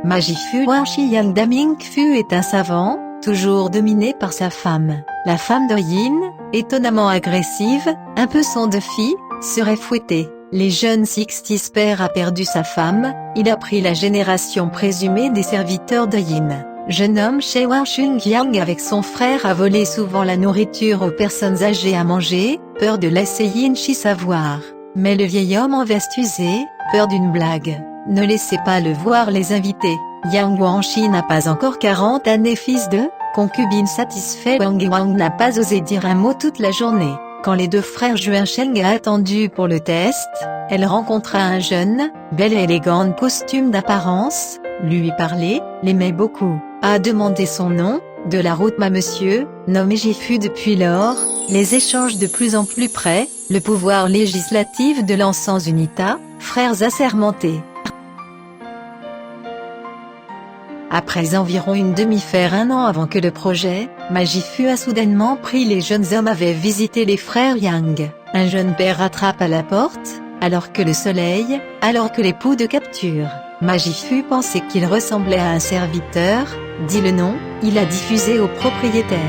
Majifu Wanshi Yang Damingfu est un savant, toujours dominé par sa femme. La femme de Yin, étonnamment agressive, un peu son de fille, serait fouettée. Les jeunes Sixties père a perdu sa femme, il a pris la génération présumée des serviteurs de Yin. Jeune homme chez Wanshun Yang avec son frère a volé souvent la nourriture aux personnes âgées à manger, peur de laisser Yin Shi savoir. Mais le vieil homme en veste usée, peur d'une blague. Ne laissez pas le voir les invités. Yang Guangxi n'a pas encore 40 années fils de concubine satisfait. Wang Wang n'a pas osé dire un mot toute la journée. Quand les deux frères Juansheng a attendu pour le test, elle rencontra un jeune, bel et élégant costume d'apparence, lui parlait, l'aimait beaucoup, a demandé son nom, de la route ma monsieur, nommé Jifu depuis lors, les échanges de plus en plus près, le pouvoir législatif de l'encens unita, frères assermentés. Après environ une demi-faire un an avant que le projet, Majifu a soudainement pris les jeunes hommes avaient visité les frères Yang. Un jeune père rattrape à la porte, alors que le soleil, alors que l'époux de capture. Majifu pensait qu'il ressemblait à un serviteur, dit le nom, il a diffusé au propriétaire.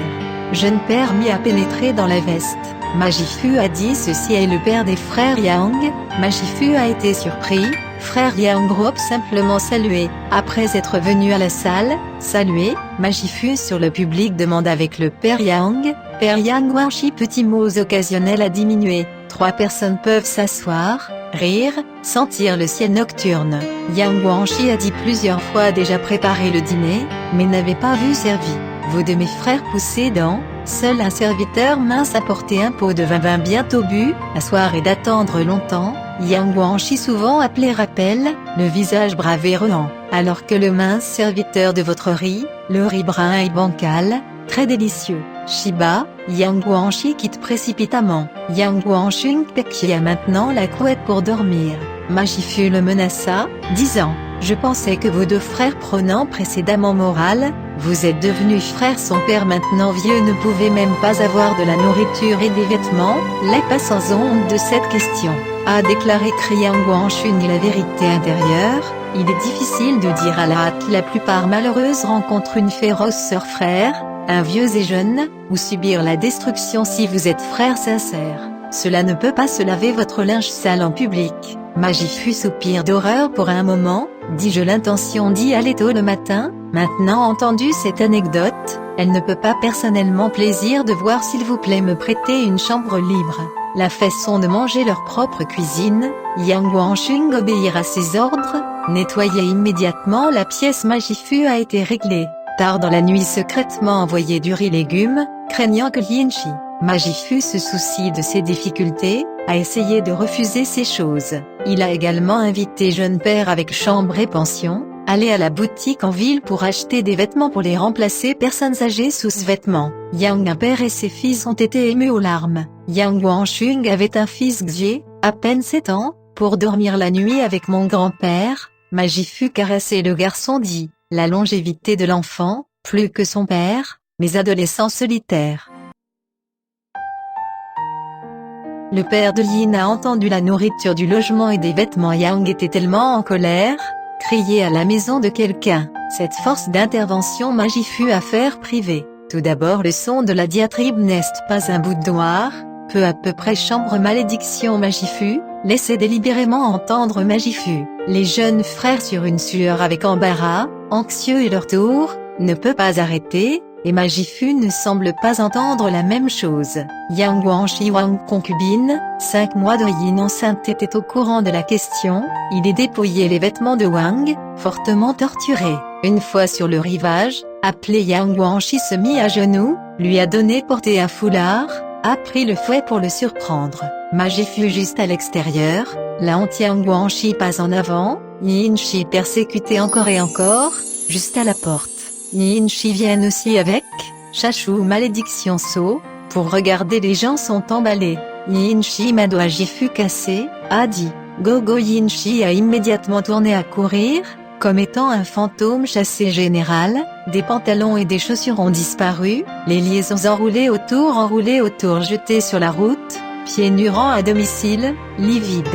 Jeune père mis à pénétrer dans la veste. Majifu a dit ceci est le père des frères Yang. Majifu a été surpris. Frère Yang Group simplement salué. Après être venu à la salle, salué, Majifu sur le public demande avec le père Yang. Père Yang Guangxi petits mots occasionnels à diminuer. 3 personnes peuvent s'asseoir, rire, sentir le ciel nocturne. Yang Guangxi a dit plusieurs fois déjà préparé le dîner, mais n'avait pas vu servi. Vos de mes frères poussaient dans, seul un serviteur mince apportait un pot de vin bientôt bu, asseoir et d'attendre longtemps. Yang Guangxi souvent appelé rappel, le visage brave et reluant, alors que le mince serviteur de votre riz, le riz brun et bancal, très délicieux. Shiba, Yang Guangxi quitte précipitamment. Yang Guangxun qui a maintenant la couette pour dormir. Majifu le menaça, disant, je pensais que vos 2 frères prenant précédemment moral, vous êtes devenus frères son père maintenant vieux ne pouvait même pas avoir de la nourriture et des vêtements, n'est pas sans honte de cette question. A déclaré Yang Guangxun la vérité intérieure, il est difficile de dire à la hâte la plupart malheureuses rencontrent une féroce sœur frère, un vieux et jeune, ou subir la destruction si vous êtes frères sincères. Cela ne peut pas se laver votre linge sale en public. Majifu soupire d'horreur pour un moment, dis-je l'intention d'y aller tôt le matin, maintenant entendu cette anecdote, elle ne peut pas personnellement plaisir de voir s'il vous plaît me prêter une chambre libre. La façon de manger leur propre cuisine, Yang Guangxun obéir à ses ordres, nettoyer immédiatement la pièce Majifu a été réglée. Tard dans la nuit secrètement envoyé du riz légumes, craignant que Yin Shi, Majifu se soucie de ses difficultés, a essayé de refuser ces choses. Il a également invité jeune père avec chambre et pension, aller à la boutique en ville pour acheter des vêtements pour les remplacer personnes âgées sous ce vêtement. Yang un père et ses fils ont été émus aux larmes. Yang Guangxun avait un fils Xie, à peine 7 ans, pour dormir la nuit avec mon grand-père, Majifu caressé le garçon dit, la longévité de l'enfant, plus que son père, mais adolescent solitaire. Le père de Yin a entendu la nourriture du logement et des vêtements. Yang était tellement en colère, crier à la maison de quelqu'un, cette force d'intervention Majifu affaire privée. Tout d'abord le son de la diatribe n'est pas un boudoir, peu à peu près chambre malédiction Majifu, laissez délibérément entendre Majifu. Les jeunes frères sur une sueur avec embarras, anxieux et leur tour, ne peut pas arrêter, et Majifu ne semble pas entendre la même chose. Yang Guangxi Wang concubine, 5 mois de Yin enceinte était au courant de la question, il est dépouillé les vêtements de Wang, fortement torturé. Une fois sur le rivage, appelé Yang Guangxi se mit à genoux, lui a donné porter un foulard, a pris le fouet pour le surprendre. Majifu juste à l'extérieur, la honte Yang Guangxi pas en avant, Yin Shi persécuté encore et encore, juste à la porte. Yin Shi vient aussi avec, chachou malédiction saut, pour regarder les gens sont emballés. Yin Shi ma doigt Jifu cassé, a dit, Gogo Yin Shi a immédiatement tourné à courir, comme étant un fantôme chassé général, des pantalons et des chaussures ont disparu, les liaisons enroulées autour jetées sur la route, pieds nus à domicile, livide.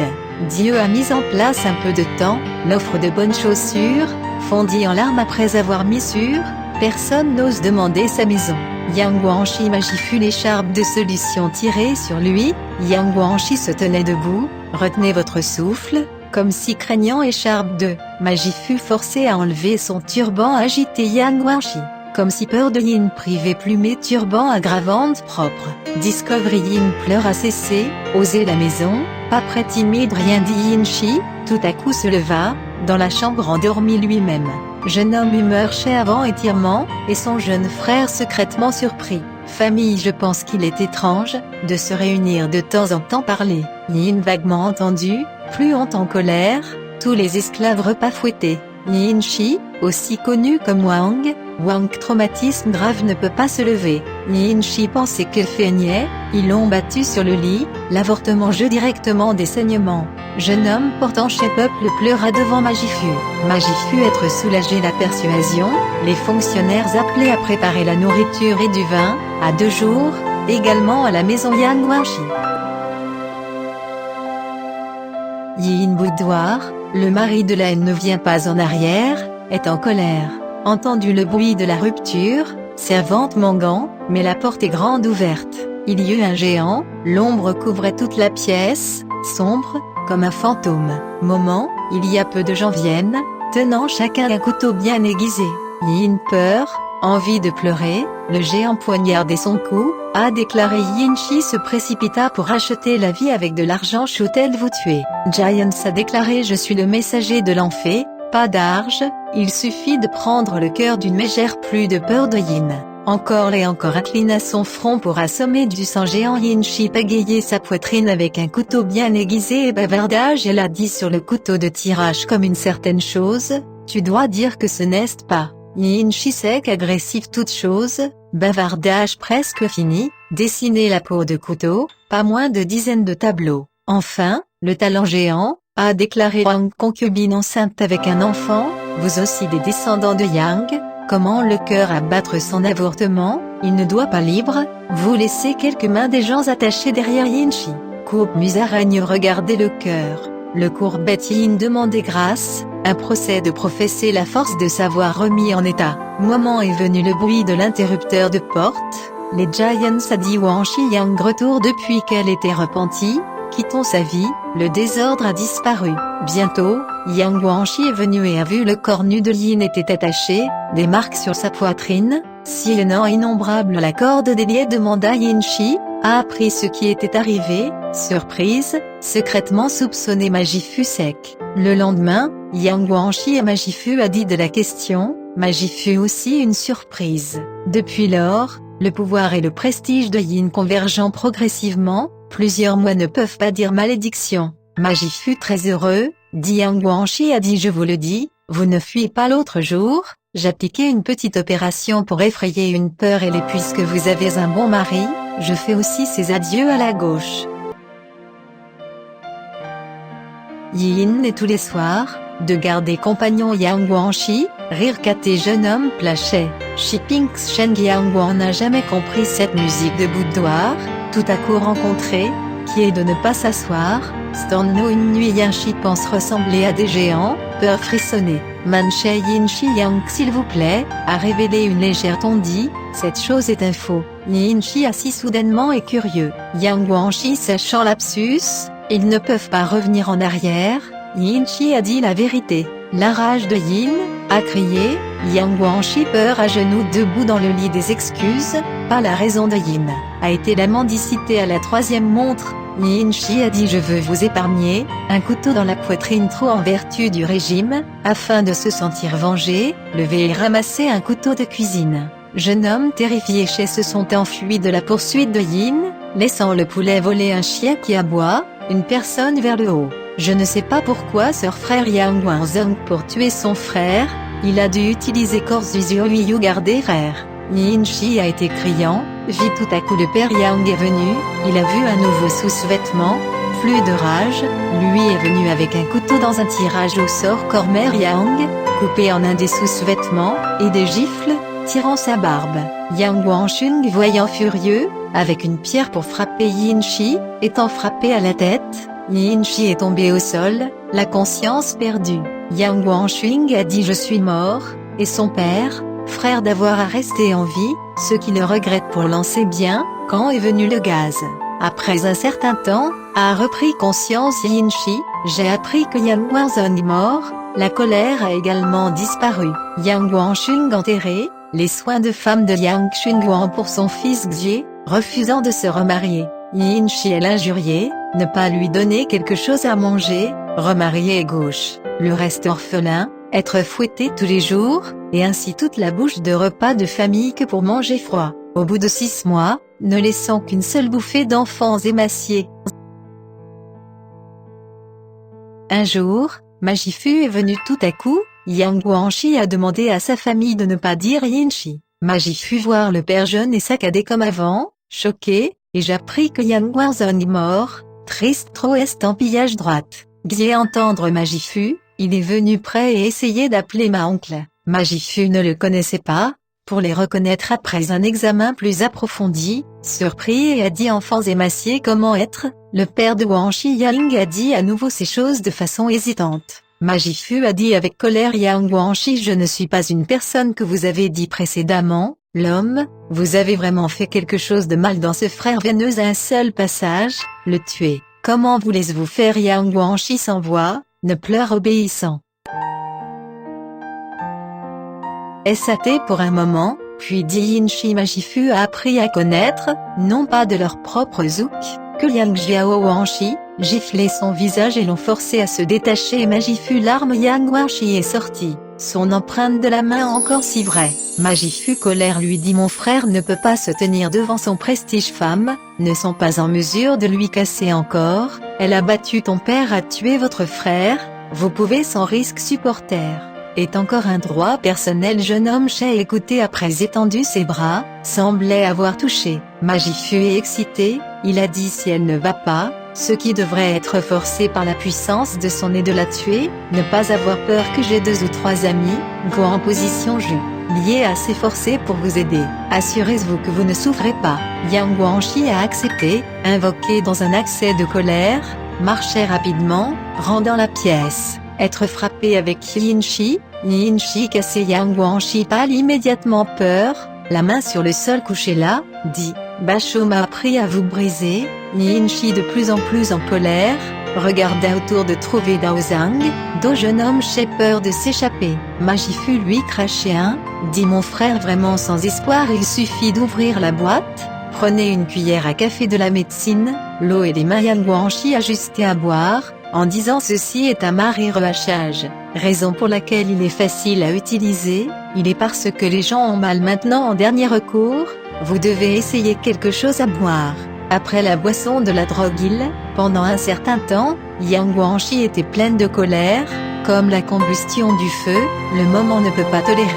Dieu a mis en place un peu de temps, l'offre de bonnes chaussures, fondit en larmes après avoir mis sur. Personne n'ose demander sa maison. Yang Guangxi Magie l'écharpe de solution tirée sur lui. Yang Guangxi se tenait debout, retenez votre souffle, comme si craignant écharpe de magie fut forcé à enlever son turban agité. Yang Guangxi, comme si peur de Yin privé plumé turban aggravante propre. Discovery Yin pleure a cessé, oser la maison, pas prêt timide rien dit Yin Shi, tout à coup se leva, dans la chambre endormi lui-même. Jeune homme humeur chez avant étirement, et son jeune frère secrètement surpris. Famille je pense qu'il est étrange, de se réunir de temps en temps parler. Yin vaguement entendu, plus honte en colère, tous les esclaves repas fouettés. Yin Shi, aussi connu comme Wang traumatisme grave ne peut pas se lever. Yin Shi pensait que feignait, ils l'ont battu sur le lit, l'avortement jeu directement des saignements. Jeune homme portant chez peuple pleura devant Magifu. Magifu être soulagé la persuasion, les fonctionnaires appelés à préparer la nourriture et du vin, à 2 jours, également à la maison Yang Guangxi. Yin boudoir, le mari de la haine ne vient pas en arrière, est en colère. Entendu le bruit de la rupture, servante Mangan, mais la porte est grande ouverte. Il y eut un géant, l'ombre couvrait toute la pièce, sombre, comme un fantôme. Moment, il y a peu de gens viennent, tenant chacun un couteau bien aiguisé. Yin peur, envie de pleurer, le géant poignardait son cou, a déclaré Yin Shi se précipita pour acheter la vie avec de l'argent. Shoutel vous tuer. Giants a déclaré je suis le messager de l'enfer, pas d'arge, il suffit de prendre le cœur d'une mégère plus de peur de Yin. Encore et encore inclina son front pour assommer du sang géant. Yin Shi pagayait sa poitrine avec un couteau bien aiguisé et bavardage. Elle a dit sur le couteau de tirage comme une certaine chose, tu dois dire que ce n'est pas. Yin Shi sec agressif toute chose, bavardage presque fini, dessiner la peau de couteau, pas moins de dizaines de tableaux. Enfin, le talent géant, a déclaré Wang concubine enceinte avec un enfant, vous aussi des descendants de Yang, comment le cœur abattre son avortement, il ne doit pas libre, vous laissez quelques mains des gens attachés derrière Yin Shi. Coupe musaragne regardez le cœur, le courbet Yin demandait grâce, un procès de professer la force de savoir remis en état. Moment est venu le bruit de l'interrupteur de porte, les Giants a dit Wang Shi Yang retour depuis qu'elle était repentie, quittons sa vie, le désordre a disparu. Bientôt, Yang Guangxi est venu et a vu le corps nu de Yin était attaché, des marques sur sa poitrine, sillonnant innombrable la corde déliée demanda Yin Shi, a appris ce qui était arrivé, surprise, secrètement soupçonné Magifu sec. Le lendemain, Yang Guangxi et Magifu a dit de la question, Magifu aussi une surprise. Depuis lors, le pouvoir et le prestige de Yin convergeant progressivement, plusieurs mois ne peuvent pas dire malédiction. Magie fut très heureux, dit Yang Guangxi a dit je vous le dis, vous ne fuyez pas l'autre jour, j'appliquais une petite opération pour effrayer une peur et puisque vous avez un bon mari, je fais aussi ses adieux à la gauche. Yin et tous les soirs, de garder compagnon Yang Guangxi, rire caté jeune homme plachait. Shipping Shen Yang Guang n'a jamais compris cette musique de boudoir, tout à coup rencontré, qui est de ne pas s'asseoir, Stand-no une nuit Yang Shi pense ressembler à des géants, peur frissonner. Manche Yin Shi Yang s'il vous plaît, a révélé une légère tondie, cette chose est un faux. Yin Shi assis soudainement et curieux. Yang Guangxi sachant l'absus, ils ne peuvent pas revenir en arrière, Yin Shi a dit la vérité. La rage de Yin, a crié, Yang Guangxi peur à genoux debout dans le lit des excuses, pas la raison de Yin, a été la mendicité à la 3e montre. Yin Shi a dit je veux vous épargner, un couteau dans la poitrine trop en vertu du régime, afin de se sentir vengé, lever et ramasser un couteau de cuisine. Jeune homme terrifié chez se sont enfuis de la poursuite de Yin, laissant le poulet voler un chien qui aboie, une personne vers le haut. Je ne sais pas pourquoi sœur frère Yang Guangzhong pour tuer son frère, il a dû utiliser Korzuzuyu garder frère. Yin Shi a été criant, vit tout à coup le père Yang est venu, il a vu un nouveau sous-vêtement, plus de rage, lui est venu avec un couteau dans un tirage au sort Cormer Yang, coupé en un des sous-vêtements, et des gifles, tirant sa barbe. Yang Guangxun voyant furieux, avec une pierre pour frapper Yin Shi, étant frappé à la tête, Yin Shi est tombé au sol, la conscience perdue. Yang Guangxing a dit je suis mort, et son père, frère d'avoir à rester en vie, ce qui le regrette pour lancer bien, quand est venu le gaz. Après un certain temps, a repris conscience Yin Shi, j'ai appris que Yang Guangzhen est mort, la colère a également disparu. Yang Guangxing enterré, les soins de femme de Yang Chunguang pour son fils Xie, refusant de se remarier. Yin Shi est l'injurié, ne pas lui donner quelque chose à manger, remarié gauche, le reste orphelin, être fouetté tous les jours, et ainsi toute la bouche de repas de famille que pour manger froid. Au bout de 6 mois, ne laissant qu'une seule bouffée d'enfants émaciés. Un jour, Majifu est venu tout à coup, Yang Guangxi a demandé à sa famille de ne pas dire Yin Shi. Majifu voir le père jeune et saccadé comme avant, choqué, et j'appris que Yang Guangzhen est mort, triste trop estampillage droite. Xie entendre Majifu, il est venu près et essayer d'appeler ma oncle. Majifu ne le connaissait pas, pour les reconnaître après un examen plus approfondi, surpris et a dit enfants émaciés comment être, le père de Wang Xiang a dit à nouveau ces choses de façon hésitante. Majifu a dit avec colère Yang Guangxi je ne suis pas une personne que vous avez dit précédemment, l'homme, vous avez vraiment fait quelque chose de mal dans ce frère veineuse à un seul passage, le tuer. Comment voulez-vous faire Yang Guangxi sans voix, ne pleure obéissant. SAT pour un moment, puis dit Yin Shi Majifu a appris à connaître, non pas de leur propre zouk, que Liang Jiao Wanshi, giflait son visage et l'ont forcé à se détacher et Majifu larme Yang Guangxi est sorti, son empreinte de la main encore si vraie. Majifu colère lui dit mon frère ne peut pas se tenir devant son prestige femme, ne sont pas en mesure de lui casser encore, elle a battu ton père a tué votre frère, vous pouvez sans risque supporter. Est encore un droit personnel jeune homme chez écouté après étendu ses bras, semblait avoir touché. Majifu est excité, il a dit si elle ne va pas, ce qui devrait être forcé par la puissance de son nez de la tuer, ne pas avoir peur que j'ai 2 ou 3 amis, go en position jus, liés assez forcés pour vous aider. Assurez-vous que vous ne souffrez pas. Yang Guangxi a accepté, invoqué dans un accès de colère, marchait rapidement, rendant la pièce. Être frappé avec Yin Shi cassé Yang Guangxi pâle immédiatement peur, la main sur le sol couché là, dit, Basho m'a appris à vous briser, Yin Shi de plus en plus en colère, regarda autour de trouver Dao Zhang, dont jeune homme chez peur de s'échapper. Majifu lui crachait dit mon frère vraiment sans espoir il suffit d'ouvrir la boîte, prenez une cuillère à café de la médecine, l'eau et les mains Yang Guangxi ajustés à boire, en disant ceci est un mari-rehachage, raison pour laquelle il est facile à utiliser, il est parce que les gens ont mal maintenant en dernier recours, vous devez essayer quelque chose à boire. Après la boisson de la drogue pendant un certain temps, Yang Guangxi était pleine de colère, comme la combustion du feu, le moment ne peut pas tolérer.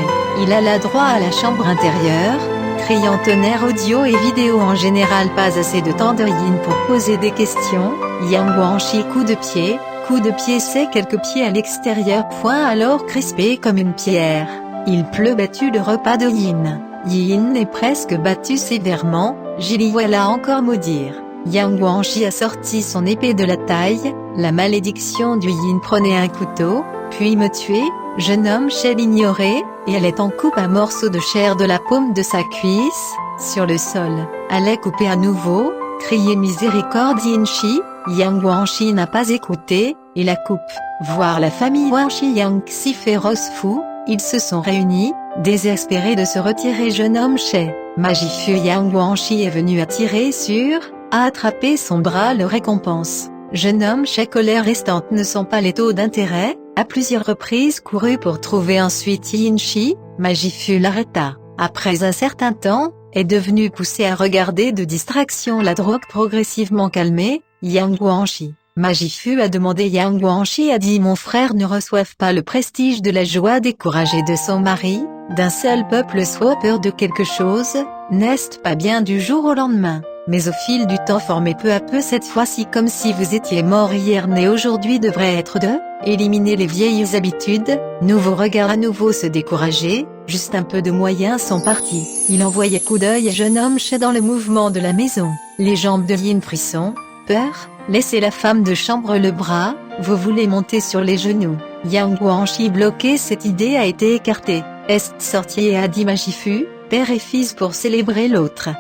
Il alla droit à la chambre intérieure, criant tonnerre audio et vidéo en général pas assez de temps de yin pour poser des questions, Yang Guangxi coup de pied c'est quelques pieds à l'extérieur point alors crispé comme une pierre, il pleut battu le repas de yin. Yin est presque battu sévèrement, Jiliwala encore maudire. Yang Guangxi a sorti son épée de la taille, la malédiction du yin prenez un couteau, puis me tuer, jeune homme chez l'ignoré, et elle est en coupe un morceau de chair de la paume de sa cuisse, sur le sol. Allait couper à nouveau, crier miséricorde Yin Shi, Yang Guangxi n'a pas écouté, et la coupe. Voir la famille Wang Xiang si féroce fou, ils se sont réunis, désespérés de se retirer jeune homme chez Majifu Yang Guangxi est venu à tirer sur, a attrapé son bras le récompense. Jeune homme chez colère restante ne sont pas les taux d'intérêt, à plusieurs reprises couru pour trouver ensuite Yin Shi, Majifu l'arrêta. Après un certain temps, est devenu poussé à regarder de distraction la drogue progressivement calmée, Yang Guangxi. Majifu a demandé Yang Guangxi a dit mon frère ne reçoive pas le prestige de la joie découragée de son mari, d'un seul peuple soit peur de quelque chose, n'est-ce pas bien du jour au lendemain, mais au fil du temps formé peu à peu cette fois-ci comme si vous étiez mort hier né aujourd'hui devrait être de, éliminer les vieilles habitudes, nouveau regard à nouveau se décourager, juste un peu de moyens sont partis. Il envoyait coup d'œil à jeune homme chez dans le mouvement de la maison, les jambes de Yin frisson, peur, laissez la femme de chambre le bras, vous voulez monter sur les genoux. Yang Guangxi bloqué, cette idée a été écartée. Est sorti et a dit Majifu, père et fils pour célébrer l'autre.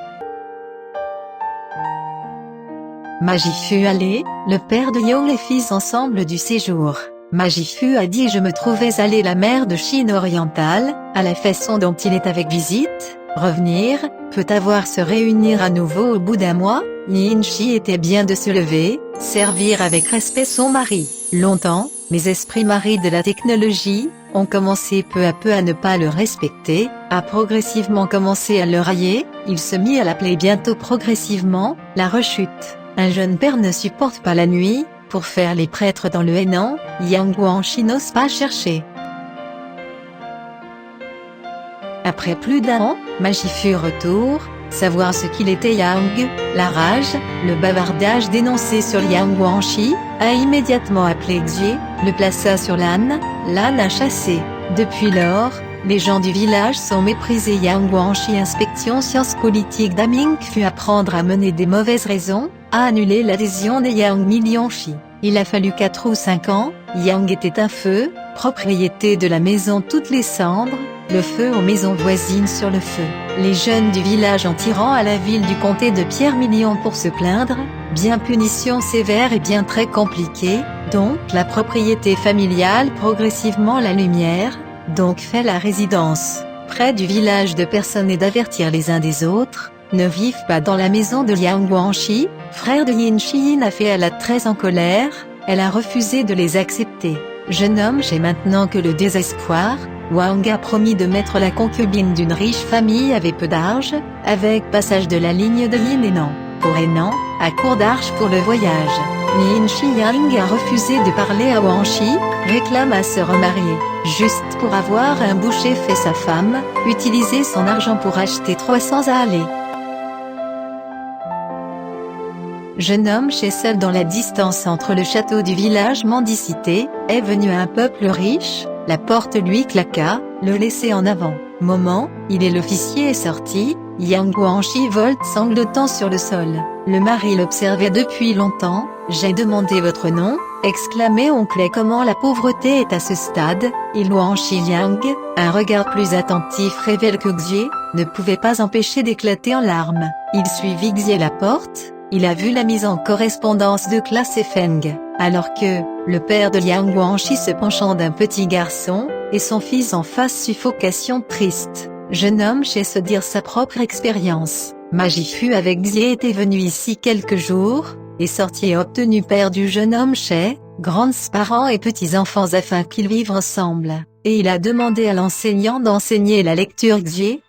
Majifu allé, le père de Yang et fils ensemble du séjour. Majifu a dit je me trouvais aller la mer de Chine orientale, à la façon dont il est avec visite, revenir, peut avoir se réunir à nouveau au bout d'un mois, Yin-Chi était bien de se lever, servir avec respect son mari. Longtemps, les esprits maris de la technologie, ont commencé peu à peu à ne pas le respecter, a progressivement commencé à le railler, il se mit à l'appeler bientôt progressivement, la rechute. Un jeune père ne supporte pas la nuit, pour faire les prêtres dans le Henan, Yang Guangxi n'ose pas chercher. Après plus d'un an, Majifu retour, savoir ce qu'il était Yang, la rage, le bavardage dénoncé sur Yang Guangxi, a immédiatement appelé Xie, le plaça sur l'âne a chassé. Depuis lors, les gens du village sont méprisés. Yang Guangxi inspection sciences politiques d'Aming fut apprendre à mener des mauvaises raisons, a annulé l'adhésion des Yang Millionchi. Il a fallu 4 ou 5 ans, Yang était un feu, propriété de la maison toutes les cendres, le feu aux maisons voisines sur le feu. Les jeunes du village en tirant à la ville du comté de Pierre Million pour se plaindre, bien punition sévère et bien très compliquée, donc la propriété familiale progressivement la lumière, donc fait la résidence, près du village de personnes et d'avertir les uns des autres, ne vivent pas dans la maison de Yang Guangxi, frère de Yin Yin a fait elle a très en colère, elle a refusé de les accepter. Jeune homme j'ai maintenant que le désespoir, Wang a promis de mettre la concubine d'une riche famille avec peu d'argent, avec passage de la ligne de Yin Henan. Pour Henan, à court d'argent pour le voyage. Yin Yang a refusé de parler à Guangxi, réclame à se remarier, juste pour avoir un boucher fait sa femme, utiliser son argent pour acheter 300 allées. Jeune homme chez seul dans la distance entre le château du village mendicité, est venu un peuple riche, la porte lui claqua, le laissait en avant. Moment, il et l'officier est sorti, Yang Guangxi volte sanglotant sur le sol. Le mari l'observait depuis longtemps, j'ai demandé votre nom, exclamait oncle et comment la pauvreté est à ce stade, et Guangxi Yang, un regard plus attentif révèle que Xie, ne pouvait pas empêcher d'éclater en larmes. Il suivit Xie à la porte. Il a vu la mise en correspondance de classe et Feng, alors que, le père de Yang Guangxi se penchant d'un petit garçon, et son fils en face suffocation triste. Jeune homme chez se dire sa propre expérience. Majifu avec Xie était venu ici quelques jours, et sorti et obtenu père du jeune homme chez, grands parents et petits-enfants afin qu'ils vivent ensemble, et il a demandé à l'enseignant d'enseigner la lecture Xie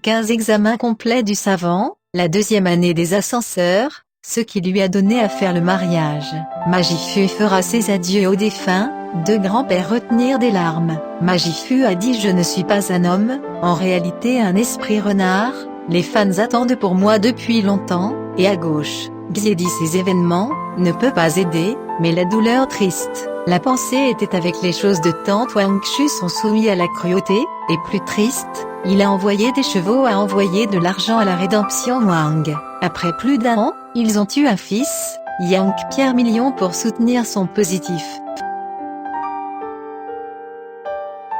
15 examens complets du savant, la 2e année des ascenseurs, ce qui lui a donné à faire le mariage. Majifu fera ses adieux aux défunts, deux grands-pères retenir des larmes. Majifu a dit je ne suis pas un homme, en réalité un esprit renard, les fans attendent pour moi depuis longtemps, et à gauche, Xie dit ces événements, ne peut pas aider, mais la douleur triste. La pensée était avec les choses de Tante Wangshu sont soumis à la cruauté, et plus triste, il a envoyé des chevaux a envoyé de l'argent à la rédemption Wang. Après plus d'un an, ils ont eu un fils, Yang Pierre Million pour soutenir son positif.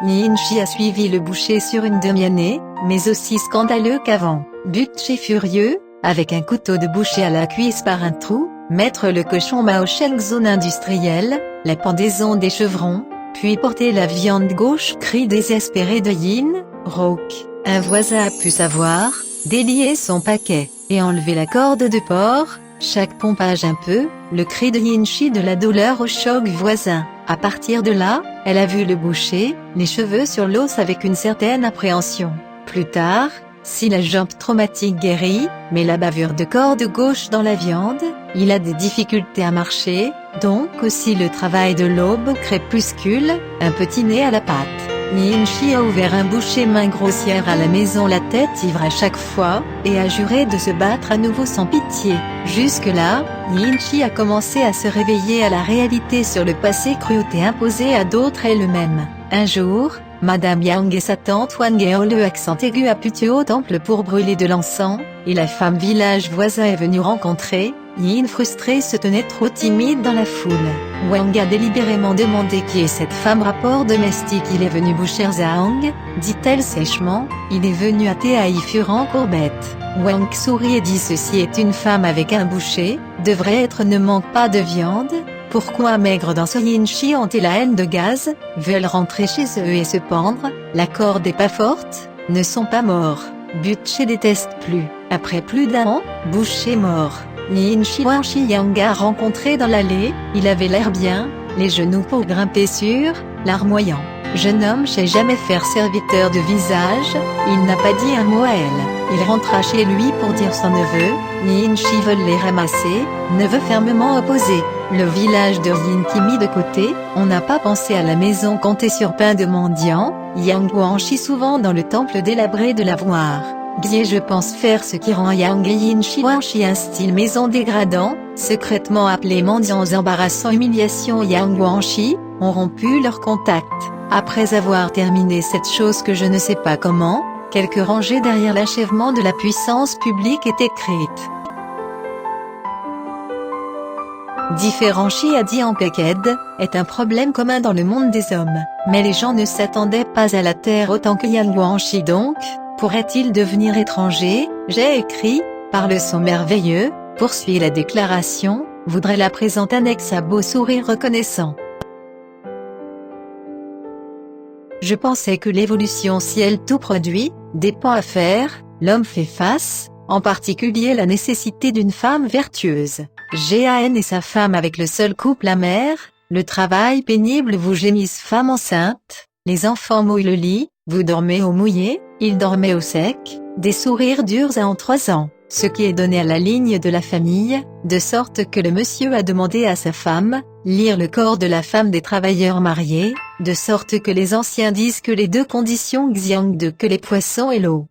Yin-Chi a suivi le boucher sur une demi-année, mais aussi scandaleux qu'avant. Butcher furieux, avec un couteau de boucher à la cuisse par un trou, mettre le cochon Mao Sheng zone industrielle, la pendaison des chevrons, puis porter la viande gauche cri désespéré de Yin, Roque. Un voisin a pu savoir, délier son paquet, et enlever la corde de porc, chaque pompage un peu, le cri de Yin-Chi de la douleur au choc voisin. À partir de là, elle a vu le boucher, les cheveux sur l'os avec une certaine appréhension. Plus tard, si la jambe traumatique guérit, mais la bavure de corde gauche dans la viande, il a des difficultés à marcher, donc aussi le travail de l'aube crépuscule, un petit nez à la patte. Yin-Chi a ouvert un boucher main grossière à la maison la tête ivre à chaque fois, et a juré de se battre à nouveau sans pitié. Jusque-là, Yin-Chi a commencé à se réveiller à la réalité sur le passé cruauté imposé à d'autres et le même. Un jour, Madame Yang et sa tante Wang ont le accent aigu à Putuo au temple pour brûler de l'encens, et la femme village voisin est venue rencontrer, Yin frustré se tenait trop timide dans la foule. Wang a délibérément demandé qui est cette femme rapport domestique. Il est venu boucher Zhang, dit-elle sèchement, il est venu à Théaï furant courbette. Wang sourit et dit ceci est une femme avec un boucher, devrait être ne manque pas de viande. Pourquoi maigre dans ce Yin Chi ont-ils la haine de gaz, veulent rentrer chez eux et se pendre, la corde est pas forte, ne sont pas morts, Butcher déteste plus, après plus d'un an, Boucher mort. Yin Chi Wang Chi Yang a rencontré dans l'allée, il avait l'air bien, les genoux pour grimper sur, larmoyant. Jeune homme sait jamais faire serviteur de visage, il n'a pas dit un mot à elle. Il rentra chez lui pour dire son neveu, Yin Chi veut les ramasser, neveu fermement opposé. Le village de Yin qui mis de côté, on n'a pas pensé à la maison comptée sur pain de mendiant, Yang Wang Chi souvent dans le temple délabré de l'avoir. Bien je pense faire ce qui rend Yang et Yin Chi Wang Chi un style maison dégradant, secrètement appelé mendiants embarrassant humiliation Yang Wang Chi, ont rompu leur contact. Après avoir terminé cette chose que je ne sais pas comment, quelques rangées derrière l'achèvement de la puissance publique est écrite. Différent Chi a dit en Peked, est un problème commun dans le monde des hommes, mais les gens ne s'attendaient pas à la terre autant que Yang Wang Chi donc, pourrait-il devenir étranger, j'ai écrit, par le son merveilleux, poursuit la déclaration, voudrait la présenter annexe à beau sourire reconnaissant. Je pensais que l'évolution si elle tout produit, dépend à faire, l'homme fait face, en particulier la nécessité d'une femme vertueuse. Gan et sa femme avec le seul couple amer, le travail pénible vous gémissent femme enceinte, les enfants mouillent le lit, vous dormez au mouillé, ils dormaient au sec, des sourires durs à en 3 ans, ce qui est donné à la ligne de la famille, de sorte que le monsieur a demandé à sa femme, lire le corps de la femme des travailleurs mariés, de sorte que les anciens disent que les 2 conditions xiang de que les poissons et l'eau.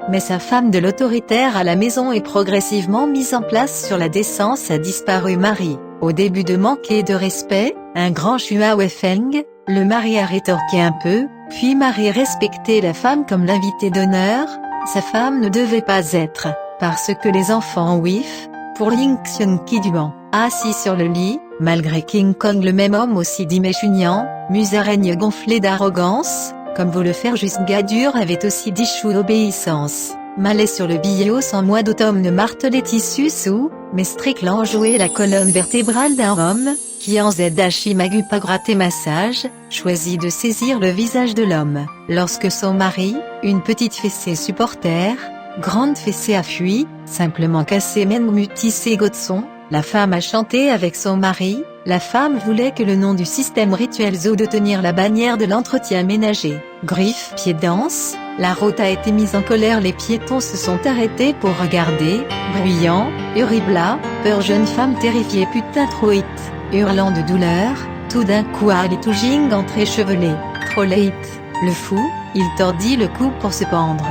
Mais sa femme de l'autoritaire à la maison est progressivement mise en place sur la décence a disparu Marie. Au début de manquer de respect, un grand Chua Weifeng, le mari a rétorqué un peu, puis Marie respectait la femme comme l'invité d'honneur, sa femme ne devait pas être, parce que les enfants Wif, pour Ling Xiong Kiduan, assis sur le lit, malgré King Kong le même homme aussi dit méchuniant, musaraigne gonflée d'arrogance, comme vous le faire juste Gadur avait aussi dit chou d'obéissance. Malais sur le billot sans mois d'automne ne martelait tissu sous, mais Strickland jouait la colonne vertébrale d'un homme, qui en Zdachi Magu pas gratté massage, choisit de saisir le visage de l'homme. Lorsque son mari, une petite fessée supporter, grande fessée a fui, simplement cassé même mutissé Godson, la femme a chanté avec son mari, la femme voulait que le nom du système rituel Zo de tenir la bannière de l'entretien ménager. Griffe pied danse, la route a été mise en colère, les piétons se sont arrêtés pour regarder, bruyant, huribla, peur jeune femme terrifiée putain trop hit, hurlant de douleur, tout d'un coup Ali Toujing entr'échevelé, trop late, le fou, il tordit le cou pour se pendre.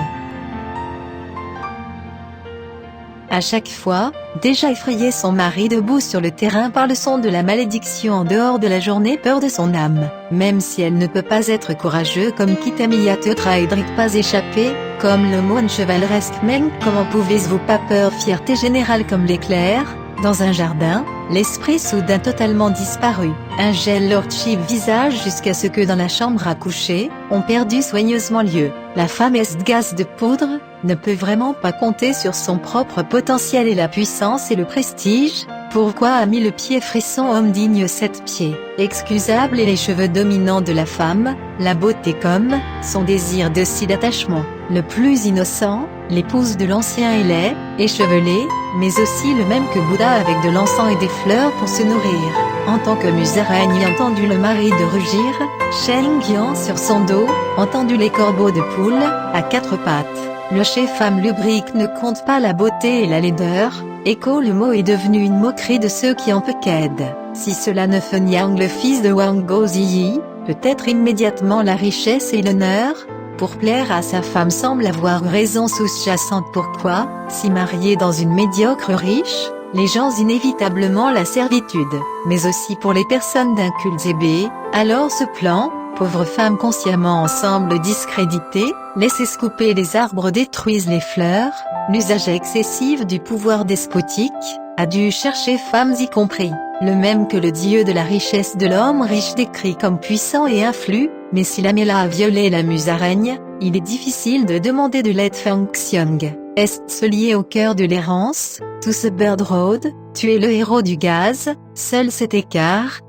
À chaque fois, déjà effrayé son mari debout sur le terrain par le son de la malédiction en dehors de la journée peur de son âme, même si elle ne peut pas être courageux comme Kitamiya Teutra Edric pas échappé, comme le moine chevaleresque Meng comment pouvez-vous pas peur fierté générale comme l'éclair, dans un jardin, l'esprit soudain totalement disparu, un gel Lord Chief visage jusqu'à ce que dans la chambre à coucher, on perdu soigneusement lieu, la femme Estgas de poudre, ne peut vraiment pas compter sur son propre potentiel et la puissance et le prestige, pourquoi a mis le pied frisson homme digne 7 pieds, excusable et les cheveux dominants de la femme, la beauté comme, son désir de si d'attachement, le plus innocent, l'épouse de l'ancien et laid, échevelée, mais aussi le même que Bouddha avec de l'encens et des fleurs pour se nourrir, en tant que musaraigne entendu le mari de rugir, Shen Gian sur son dos, entendu les corbeaux de poule, à 4 pattes. Le chef-femme lubrique ne compte pas la beauté et la laideur, écho le mot est devenu une moquerie de ceux qui en pequèdent. Si cela ne fait Niang le fils de Wang Goziyi, peut-être immédiatement la richesse et l'honneur, pour plaire à sa femme semble avoir raison sous-jacente pourquoi, si marié dans une médiocre riche, les gens inévitablement la servitude, mais aussi pour les personnes d'un culte zébé, alors ce plan, pauvres femmes consciemment ensemble discréditées, laissées couper les arbres détruisent les fleurs, l'usage excessif du pouvoir despotique, a dû chercher femmes y compris, le même que le dieu de la richesse de l'homme riche décrit comme puissant et influe, mais si la Méla a violé la musaraigne, il est difficile de demander de l'aide Feng Xiong. Est-ce lié au cœur de l'errance, tout ce Bird Road, tu es le héros du gaz, seul cet écart.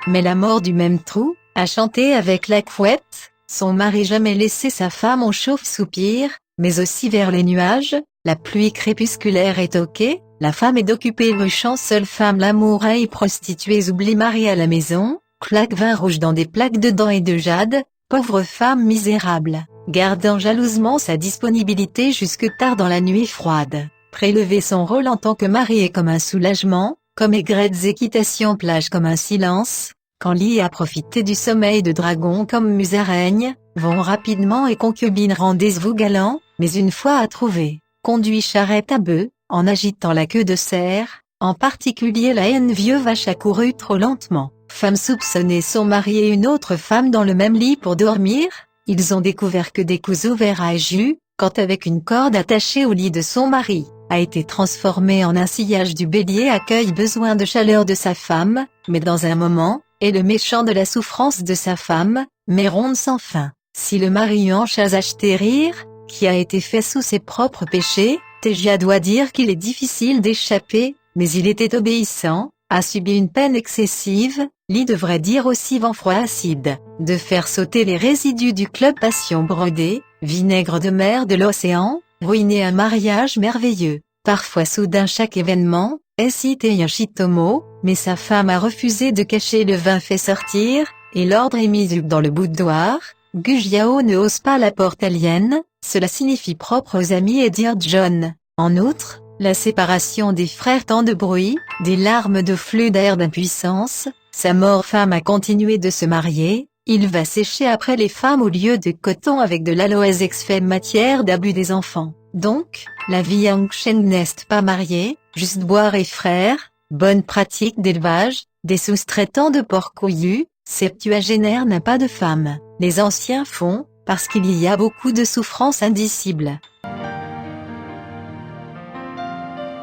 Mais la mort du même trou, a chanté avec la couette, son mari jamais laissé sa femme au chauffe-soupir, mais aussi vers les nuages, la pluie crépusculaire est toquée, la femme est d'occuper le champ seule femme l'amour et prostituées oublie mari à la maison, claque vin rouge dans des plaques de dents et de jade, pauvre femme misérable, gardant jalousement sa disponibilité jusque tard dans la nuit froide, prélever son rôle en tant que mari est comme un soulagement, comme aigrettes équitation plage comme un silence, quand lit à profiter du sommeil de dragon comme musaraigne, vont rapidement et concubine rendez-vous galant, mais une fois à trouver, conduit charrette à bœuf, en agitant la queue de cerf, en particulier la haine vieux vache accourue trop lentement, femme soupçonnée son mari et une autre femme dans le même lit pour dormir, ils ont découvert que des couteaux verts à jus, quand avec une corde attachée au lit de son mari, a été transformé en un sillage du bélier accueille besoin de chaleur de sa femme, mais dans un moment, et le méchant de la souffrance de sa femme, mais ronde sans fin, si le mari en chasse acheté rire, qui a été fait sous ses propres péchés, Tégia doit dire qu'il est difficile d'échapper, mais il était obéissant, a subi une peine excessive, Lee devrait dire aussi vent froid acide, de faire sauter les résidus du club passion brodé, vinaigre de mer de l'océan, ruiner un mariage merveilleux, parfois soudain chaque événement, cité Yoshitomo, mais sa femme a refusé de cacher le vin fait sortir, et l'ordre est mis dans le boudoir, Gujiao ne hausse pas la porte alien, cela signifie propre aux amis et dire John. En outre, la séparation des frères tant de bruit, des larmes de flux d'air d'impuissance, sa mort femme a continué de se marier, il va sécher après les femmes au lieu de coton avec de l'aloès exfait matière d'abus des enfants. Donc, la vie Yang Shen n'est pas mariée, juste boire et frère, bonne pratique d'élevage, des sous-traitants de porc couillu, septuagénaire n'a pas de femme, les anciens font, parce qu'il y a beaucoup de souffrances indicibles.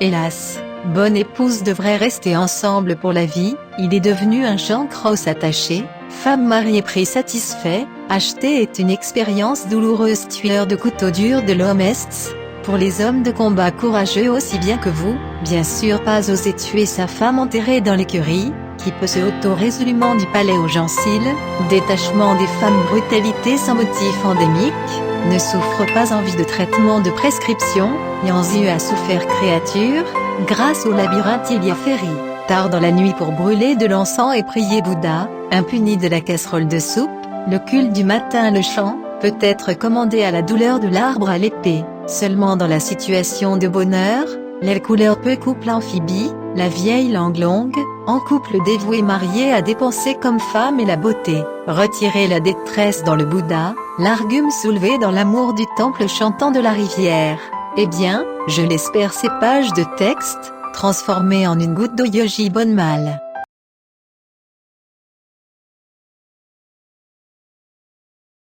Hélas, bonne épouse devrait rester ensemble pour la vie, il est devenu un Jean Cross attaché, femme mariée prix satisfait, acheter est une expérience douloureuse tueur de couteau dur de l'homme est, pour les hommes de combat courageux aussi bien que vous, bien sûr pas oser tuer sa femme enterrée dans l'écurie, qui peut se auto-résolument du palais aux genciles, détachement des femmes brutalité sans motif endémique, ne souffre pas envie de traitement de prescription, Yanziu a souffert créature, grâce au labyrinthe il y a féri, tard dans la nuit pour brûler de l'encens et prier Bouddha, impuni de la casserole de soupe, le culte du matin le chant, peut être commandé à la douleur de l'arbre à l'épée, seulement dans la situation de bonheur, l'aile couleur peu couple amphibie, la vieille langue longue, en couple dévoué marié à dépenser comme femme et la beauté, retirer la détresse dans le Bouddha, l'argume soulevé dans l'amour du temple chantant de la rivière. Eh bien, je l'espère ces pages de texte, transformées en une goutte d'eau Yoji Bonne Mal.